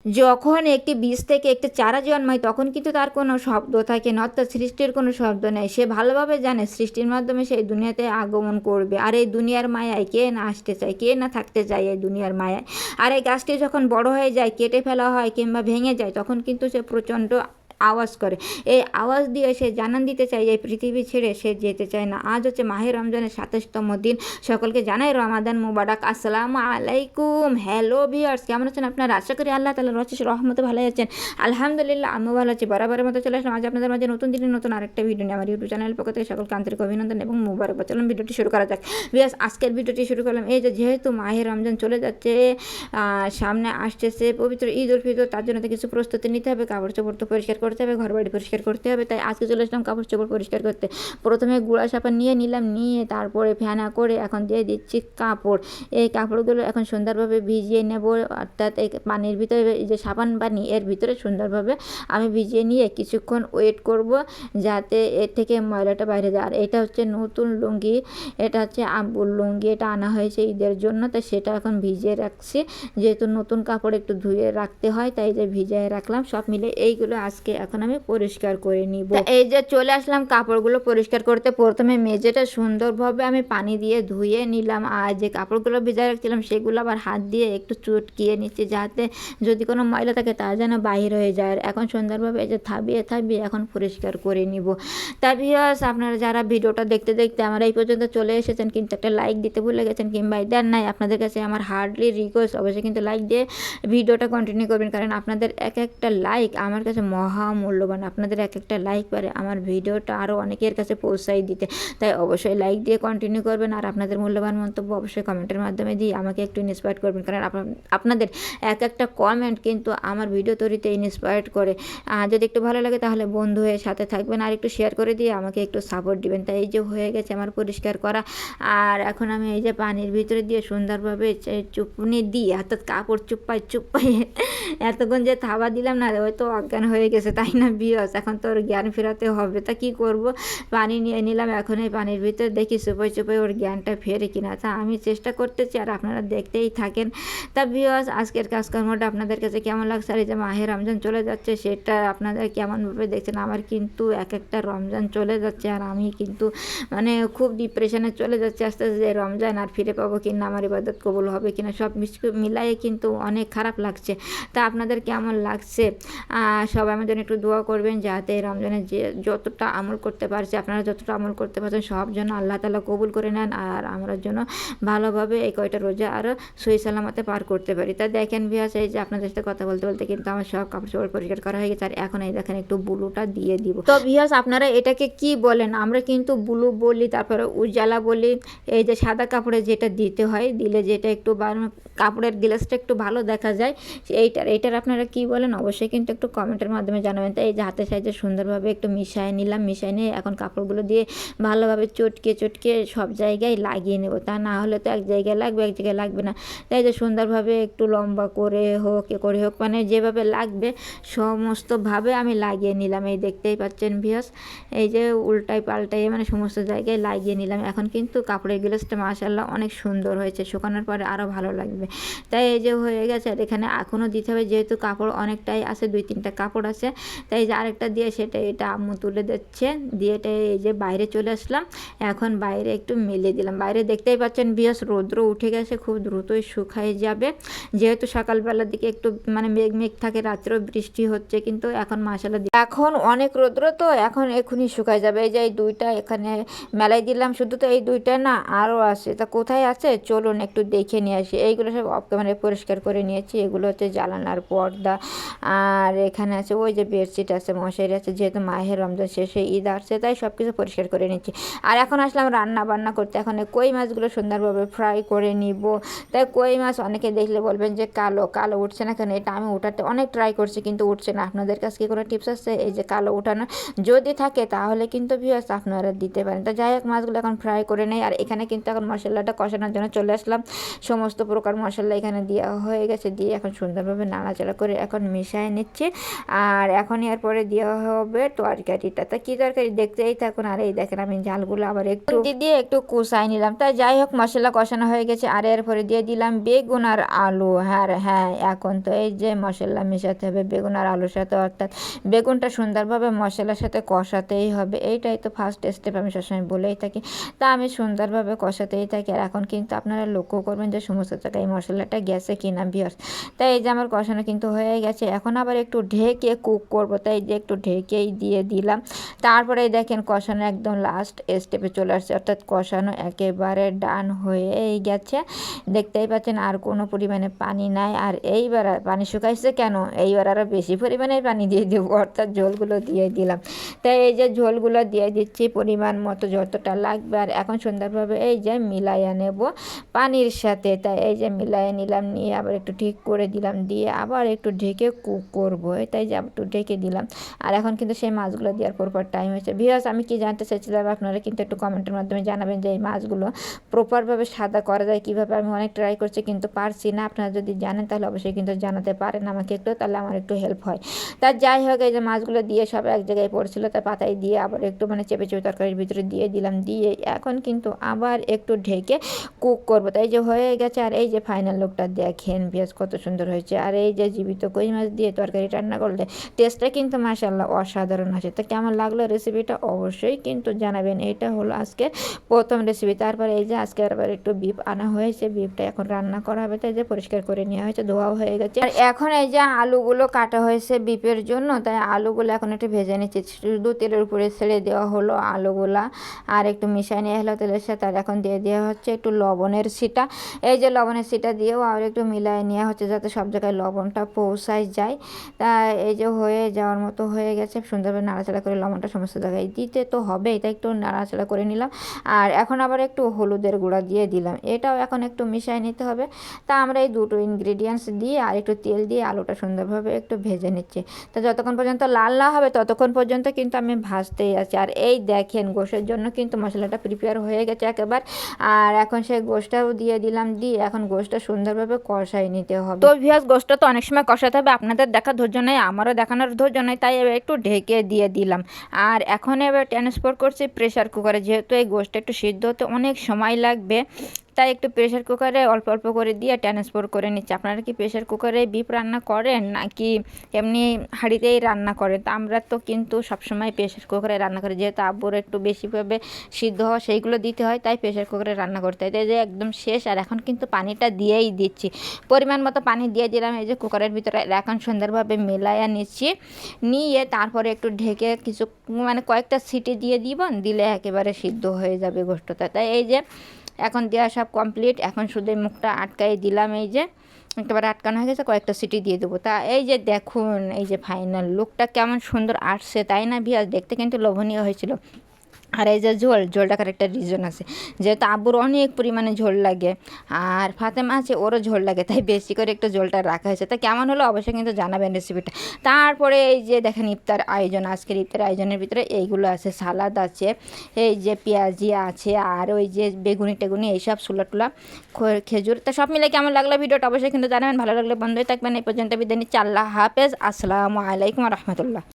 যখন একটি বীজ থেকে একটি চারা জন্মায় তখন কিন্তু তার কোনো শব্দ থাকে না, অর্থাৎ সৃষ্টির কোনো শব্দ নেই। সে ভালোভাবে জানে সৃষ্টির মাধ্যমে সেই দুনিয়াতে আগমন করবে। আর এই দুনিয়ার মায়ায় কে না আসতে চায়, কে না থাকতে চায় এই দুনিয়ার মায়ায়। আর এই গাছটি যখন বড় হয়ে যায়, কেটে ফেলা হয় কিংবা ভেঙে যায়, তখন কিন্তু সে প্রচণ্ড আওয়াজ করে। এই আওয়াজ দিয়ে সে জানান দিতে চায় এই পৃথিবী ছেড়ে সে যেতে চায় না। আজ হচ্ছে মাহে রমজানের ২৭তম দিন। সকলকে জানাই রমাদান মুবারক। আসসালামু আলাইকুম। হ্যালো ভিউয়ার্স, কেমন আছেন আপনারা? আশা করি আল্লাহ তাআলার অশেষ রহমতে ভালো আছেন। আলহামদুলিল্লাহ আমিও ভালো আছি। বরাবরের মতো চলে আসলাম আজ আপনাদের মাঝে নতুন দিনের নতুন আরেকটা ভিডিও নিয়ে। আমার ইউটিউব চ্যানেলের পক্ষ থেকে সকলকে আন্তরিক অভিনন্দন এবং মুবারকবাদ। চলুন ভিডিওটি শুরু করা যাক। ভিউয়ার্স, আজকের ভিডিওটি শুরু করলাম এই যে যেহেতু মাহে রমজান চলে যাচ্ছে, সামনে আসতেছে পবিত্র ঈদ উল ফিতর, তার জন্য তো কিছু প্রস্তুতি নিতে হবে। কাপড় চোপড় তো পরিষ্কার করতে হবে, ঘর বাড়ি পরিষ্কার করতে হবে। তাই আজকে চলে আসলাম কাপড় চোপড় পরিষ্কার করতে। প্রথমে গুঁড়া সাবান নিয়ে নিলাম, নিয়ে তারপরে ফেনা করে এখন দিয়ে দিচ্ছি কাপড়। এই কাপড়গুলো এখন সুন্দরভাবে ভিজিয়ে নেব, অর্থাৎ এই পানির ভিতরে যে সাবান পানি এর ভিতরে সুন্দরভাবে আমি ভিজিয়ে নিয়ে কিছুক্ষণ ওয়েট করব যাতে এর থেকে ময়লাটা বাইরে যায়। আর এটা হচ্ছে নতুন লুঙ্গি, এটা হচ্ছে আব্বুর লুঙ্গি, এটা আনা হয়েছে ঈদের জন্য, তাই সেটা এখন ভিজিয়ে রাখছি। যেহেতু নতুন কাপড় একটু ধুয়ে রাখতে হয় তাই যে ভিজিয়ে রাখলাম। সব মিলে এইগুলো আজকে এখন আমি পরিষ্কার করে নিব। এই যে চলে আসলাম কাপড়গুলো পরিষ্কার করতে। প্রথমে মেঝেটা সুন্দরভাবে আমি পানি দিয়ে ধুয়ে নিলাম, আর যে কাপড়গুলো ভিজায় রাখছিলাম সেগুলো আবার হাত দিয়ে একটু চটকিয়ে নিচ্ছি যাতে যদি কোনো ময়লা থাকে তা যেন বাহির হয়ে যায়। আর এখন সুন্দরভাবে এই যে থাবিয়ে এখন পরিষ্কার করে নিব। তা ভিউয়ার্স, আপনারা যারা ভিডিওটা দেখতে দেখতে আমার এই পর্যন্ত চলে এসেছেন কিন্তু একটা লাইক দিতে ভুলে গেছেন কিংবা দেন নাই, আপনাদের কাছে আমার হার্ডলি রিকোয়েস্ট অবশ্যই কিন্তু লাইক দিয়ে ভিডিওটা কন্টিনিউ করবেন, কারণ আপনাদের এক একটা লাইক আমার কাছে মহামূল্যবান। আপনাদের এক একটা লাইক পারে আমার ভিডিওটা আরও অনেকের কাছে পৌঁছাই দিতে। তাই অবশ্যই লাইক দিয়ে কন্টিনিউ করবেন, আর আপনাদের মূল্যবান মন্তব্য অবশ্যই কমেন্টের মাধ্যমে দিয়ে আমাকে একটু ইন্সপায়ার করবেন, কারণ আপনাদের এক একটা কমেন্ট কিন্তু আমার ভিডিও তৈরিতে ইন্সপায়ার করে। যদি একটু ভালো লাগে তাহলে বন্ধু হয়ে সাথে থাকবেন, আর একটু শেয়ার করে দিয়ে আমাকে একটু সাপোর্ট দিবেন। তাই এই যে হয়ে গেছে আমার পরিষ্কার করা। আর এখন আমি এই যে পানির ভিতরে দিয়ে সুন্দরভাবে চুপনি দিয়ে, অর্থাৎ কাপড় চুপ্পাই এতক্ষণ যে থাবা দিলাম না, ওই তো অজ্ঞান হয়ে গেছে তাই না ভিউয়ার্স? এখন তো ওর জ্ঞান ফেরাতে হবে, তা কী করব। পানি নিয়ে নিলাম, এখন এই পানির ভিতরে দেখি চুপোই ওর জ্ঞানটা ফেরে কিনা। তা আমি চেষ্টা করতেছি আর আপনারা দেখতেই থাকেন। তা ভিউয়ার্স, আজকের কাজকর্মটা আপনাদের কাছে কেমন লাগছে, আর এই যে মাহে রমজান চলে যাচ্ছে সেটা আপনারা কেমনভাবে দেখছেন? আমার কিন্তু এক একটা রমজান চলে যাচ্ছে আর আমি কিন্তু মানে খুব ডিপ্রেশনে চলে যাচ্ছে আস্তে আস্তে, যে রমজান আর ফিরে পাবো কিনা, আমার ইবাদত কবুল হবে কিনা, সব মিলাইয়ে কিন্তু অনেক খারাপ লাগছে। তা আপনাদের কেমন লাগছে? সবাই আমার জন্য একটু দোয়া করবেন যাতে রমজানে যে যতটা আমল করতে পারছি, আপনারা যতটা আমল করতে পারছেন সব জন্য আল্লাহ তাআলা কবুল করে নেন, আর আমরা যেন ভালোভাবে এই কয়টা রোজা আরও সহি সালামতে পার করতে পারি। তা দেখেন ভিউয়ার্স, এই যে আপনাদের সাথে কথা বলতে বলতে কিন্তু আমার সব কাপড় চোপড় পরিষ্কার করা হয়ে গেছে, আর এখন এই দেখেন একটু ব্লুটা দিয়ে দিব। তো ভিউয়ার্স, আপনারা এটাকে কি বলেন? আমরা কিন্তু ব্লু বলি, তারপরে উজালা বলি। এই যে সাদা কাপড়ে যেটা দিতে হয়, দিলে যেটা একটু কাপড়ের গ্লেসটা একটু ভালো দেখা যায়, এইটার আপনারা কি বলেন অবশ্যই কিন্তু একটু কমেন্টের মাধ্যমে জানাবেন। তাই এই যে হাতের সাহায্যে সুন্দরভাবে একটু মিশিয়ে নিলাম, মিশিয়ে নিয়ে এখন কাপড়গুলো দিয়ে ভালোভাবে চটকে সব জায়গায় লাগিয়ে নেব। তা না হলে তো এক জায়গায় লাগবে, এক জায়গায় লাগবে না। তাই যে সুন্দরভাবে একটু লম্বা করে হোক মানে যেভাবে লাগবে সমস্তভাবে আমি লাগিয়ে নিলাম। এই দেখতেই পাচ্ছেন ভিউয়ার্স, এই যে উল্টাই পাল্টাই মানে সমস্ত জায়গায় লাগিয়ে নিলাম। এখন কিন্তু কাপড়ের গ্লেসটা মাশাআল্লাহ অনেক সুন্দর হয়েছে, শুকানোর পরে আরও ভালো লাগবে। তাই এই যে হয়ে গেছে, আর এখানে এখনও দিতে হবে যেহেতু কাপড় অনেকটাই আছে, 2-3টা কাপড় আছে। তাই যে আরেকটা দিয়ে এটা আম্মু তুলে দিচ্ছে, দিয়ে এটা এই যে বাইরে চলে আসলাম। এখন বাইরে একটু মেলে দিলাম। বাইরে দেখতেই পাচ্ছেন ভিউয়ার্স, রৌদ্র উঠে গেছে, খুব দ্রুতই শুকায় যাবে। যেহেতু সকালবেলার দিকে একটু মানে মেঘ থাকে, রাত্রেও বৃষ্টি হচ্ছে, কিন্তু এখন মাশাআল্লাহ এখন অনেক রৌদ্র, তো এখন এখনই শুকায় যাবে। এই যে এই 2টা এখানে মেলাই দিলাম, শুধু তো এই 2টা না আরও আছে। তা কোথায় আছে চলুন একটু দেখে নিয়ে আসি। এইগুলো সব অফ ক্যামেরায় পরিষ্কার করে নিয়েছি। এগুলো হচ্ছে জানালার পর্দা, আর এখানে আছে ওই যে বেডশিট আছে, মশারি আছে। যেহেতু মাহে রমজান শেষে ঈদ আসছে তাই সব কিছু পরিষ্কার করে নিচ্ছি। আর এখন আসলাম রান্না বান্না করতে। এখন কই মাছগুলো সুন্দরভাবে ফ্রাই করে নিব। তাই কই মাছ অনেকে দেখলে বলবেন যে কালো উঠছে না কেন? এটা আমি উঠাতে অনেক ট্রাই করছি কিন্তু উঠছে না। আপনাদের কাছে কি কোনো টিপস আছে এই যে কালো উঠানো? যদি থাকে তাহলে কিন্তু ভিউয়ার্স আপনারা দিতে পারেন। তা যাই হোক, মাছগুলো এখন ফ্রাই করে নেই। আর এখানে কিন্তু এখন মশলাটা কষানোর জন্য চলে আসলাম। সমস্ত প্রকার মশলা এখানে দেওয়া হয়ে গেছে, দিয়ে এখন সুন্দরভাবে নাড়াচাড়া করে এখন মিশিয়ে নিচ্ছে। আর এখন এরপরে দেওয়া হবে তরকারিটা। তা কী তরকারি দেখতেই থাকুন। আর এই দেখেন আমি ঝালগুলো আবার একটু দিয়ে একটু কষাই নিলাম। তাই যাই হোক মশলা কষানো হয়ে গেছে। আর এরপরে দিয়ে দিলাম বেগুন আর আলু। হ্যাঁ এখন তো এই যে মশলা মেশাতে হবে বেগুন আর আলুর সাথে, অর্থাৎ বেগুনটা সুন্দরভাবে মশলার সাথে কষাতেই হবে। এইটাই তো ফার্স্ট স্টেপ, আমি সবসময় বলেই থাকি। তা আমি সুন্দরভাবে কষাতেই থাকি। আর এখন কিন্তু আপনারা লক্ষ্য করবেন যে সমস্ত জায়গায় এই মশলাটা গেছে কিনা ভিউয়ার্স। তাই এই যে আমার কষানো কিন্তু হয়ে গেছে। এখন আবার একটু ঢেকে কুক করব, তাই যে একটু ঢেকেই দিয়ে দিলাম। তারপরে দেখেন কষানো একদম লাস্ট স্টেপে চলে আসছে, অর্থাৎ কষানো একেবারে ডান হয়েই গেছে। দেখতেই পাচ্ছেন আর কোনো পরিমাণে পানি নাই। আর এইবার পানি শুকাইছে কেন, এইবার আরও বেশি পরিমাণে পানি দিয়ে দেবো, অর্থাৎ ঝোলগুলো দিয়ে দিলাম। তাই এই যে ঝোলগুলো দিয়ে দিচ্ছি পরিমাণ মতো যতটা লাগবে। আর এখন সুন্দরভাবে এই যে মিলাইয়া নেব পানির সাথে। তাই এই যে মিলাইয়া নিলাম, নিয়ে আবার একটু ঠিক করে দিলাম, দিয়ে আবার একটু ঢেকে কুক করবো। তাই যে একটু ঢেকে দিলাম। আর এখন কিন্তু সেই মাছগুলো দেওয়ার পর টাইম হয়েছে। ভিউয়ার্স আমি কি জানতে চাইছিলাম, আপনারা কিন্তু একটু কমেন্টের মাধ্যমে জানাবেন যে এই মাছগুলো প্রপারভাবে সাদা করা যায় কীভাবে। আমি অনেক ট্রাই করছি কিন্তু পারছি না। আপনারা যদি জানেন তাহলে অবশ্যই কিন্তু জানাতে পারেন আমাকে একটু, তাহলে আমার একটু হেল্প হয়। তা যাই হোক এই যে মাছগুলো দিয়ে সব এক জায়গায় পড়ছিল, তাই পাতায় দিয়ে আবার একটু চেপে তরকারির ভিতরে দিয়ে দিলাম, দিয়ে এখন কিন্তু আবার একটু ঢেকে কুক করবো। তাই যে হয়ে গেছে। আর এই যে ফাইনাল লুকটা দেখেন ভিউয়ার্স কত সুন্দর হয়েছে। আর এই যে জীবিত কই মাছ দিয়ে তরকারি রান্না করলে টেস্টটা কিন্তু মাশাআল্লাহ অসাধারণ আছে। তো কেমন লাগলো রেসিপিটা অবশ্যই কিন্তু জানাবেন। এটা হলো আজকে প্রথম রেসিপি। তারপরে এই যে আজকে আবার একটু বিফ আনা হয়েছে, বিফটা এখন রান্না করা হবে। তাই যে পরিষ্কার করে নেওয়া হয়েছে, ধোয়াও হয়ে গেছে। আর এখন এই যে আলুগুলো কাটা হয়েছে বিফের জন্য, তাই আলুগুলো এখন একটু ভেজে নিচ্ছি। শুধু তেলের উপরে ছেড়ে দেওয়া হলো আলুগুলা, আর একটু মিশিয়ে নেওয়া হলো তেলের সাথে। আর এখন দিয়ে দেওয়া হচ্ছে একটু লবণের ছিটা। এই যে লবণের ছিটা দিয়েও আর একটু মিলাই নেওয়া হচ্ছে যাতে সব জায়গায় লবণটা পৌঁছায় যায়। তা এই যে হয়ে যাওয়ার মতো হয়ে গেছে। সুন্দরভাবে নাড়াচাড়া করে লবণটা সমস্ত জায়গায় দিতে তো হবে, তাই একটু নাড়াচাড়া করে নিলাম। আর এখন আবার একটু হলুদের গুঁড়া দিয়ে দিলাম, এটাও এখন একটু মিশিয়ে নিতে হবে। তা আমরা এই দুটো ইনগ্রিডিয়েন্টস দিয়ে আর একটু তেল দিয়ে আলুটা সুন্দরভাবে একটু ভেজে নিচ্ছি। তো যতক্ষণ পর্যন্ত লাল না হবে ততক্ষণ পর্যন্ত কিন্তু আমি ভাজতেই আছি। আর এই দেখেন গোশের জন্য কিন্তু মশলাটা প্রিপেয়ার হয়ে গেছে একেবারে। আর এখন সেই গোশটাও দিয়ে দিলাম, দিয়ে এখন গোশটা সুন্দরভাবে কষাই নিতে হবে। তো ভিউয়ার্স গোশটা তো অনেক সময় কষাতে হবে, আপনাদের দেখা ধৈর্য নেই, আমারও দেখানোর ধৈর্য নেই, তাই এবার একটু ঢেকে দিয়ে দিলাম। আর এখন এবার ট্রান্সফার করছি প্রেশার কুকারে, যেহেতু এই গোশটা একটু সিদ্ধ হতে অনেক সময় লাগবে, তাই একটু প্রেশার কুকারে অল্প অল্প করে দিয়ে ট্রান্সফার করে নিচ্ছি। আপনারা কি প্রেশার কুকারে বিফ রান্না করেন নাকি এমনি হাঁড়িতেই রান্না করেন? তা আমরা তো কিন্তু সবসময় প্রেশার কুকারে রান্না করি, যেহেতু আব্বুর একটু বেশিভাবে সিদ্ধ হওয়া সেইগুলো দিতে হয়, তাই প্রেশার কুকারে রান্না করতে হয়। তাই যে একদম শেষ। আর এখন কিন্তু পানিটা দিয়েই দিচ্ছি, পরিমাণ মতো পানি দিয়ে দিলাম এই যে কুকারের ভিতরে। এখন সুন্দরভাবে মেলাইয়া নিচ্ছি, নিয়ে তারপরে একটু ঢেকে কিছু কয়েকটা সিটি দিয়ে দিলে একেবারে সিদ্ধ হয়ে যাবে গোশতটা। তাই এই যে এখন দেওয়া সব কমপ্লিট। এখন শুধু মুখটা আটকাই দিলাম, এই যে একেবারে আটকানো হয়ে গেছে, কয়েকটা সিটি দিয়ে দেবো। তা এই যে দেখুন এই যে ফাইনাল লুকটা কেমন সুন্দর আসছে, তাই না ভিউয়ার্স? দেখতে কিন্তু লোভনীয় হয়েছিল। আর এই যে ঝোলটার একটা রিজন আছে, যেহেতু আব্বুর অনেক পরিমাণে ঝোল লাগে আর ফাতেমা আছে ওরও ঝোল লাগে, তাই বেশি করে একটু ঝোলটা রাখা হয়েছে। তা কেমন হলো অবশ্যই কিন্তু জানাবেন রেসিপিটা। তারপরে এই যে দেখেন ইফতার আয়োজন, আজকের ইফতার আয়োজনের ভিতরে এইগুলো আছে, সালাদ আছে, এই যে পেঁয়াজি আছে, আর ওই যে বেগুনি টেগুনি এইসব সুলা টুলা খেজুর। তা সব মিলে কেমন লাগলো ভিডিওটা অবশ্যই কিন্তু জানাবেন। ভালো লাগলে বন্ধই থাকবেন। এই পর্যন্ত বিদায় নিচ্ছি। আল্লাহ হাফেজ, আসসালামু আলাইকুম রহমতুল্লাহ।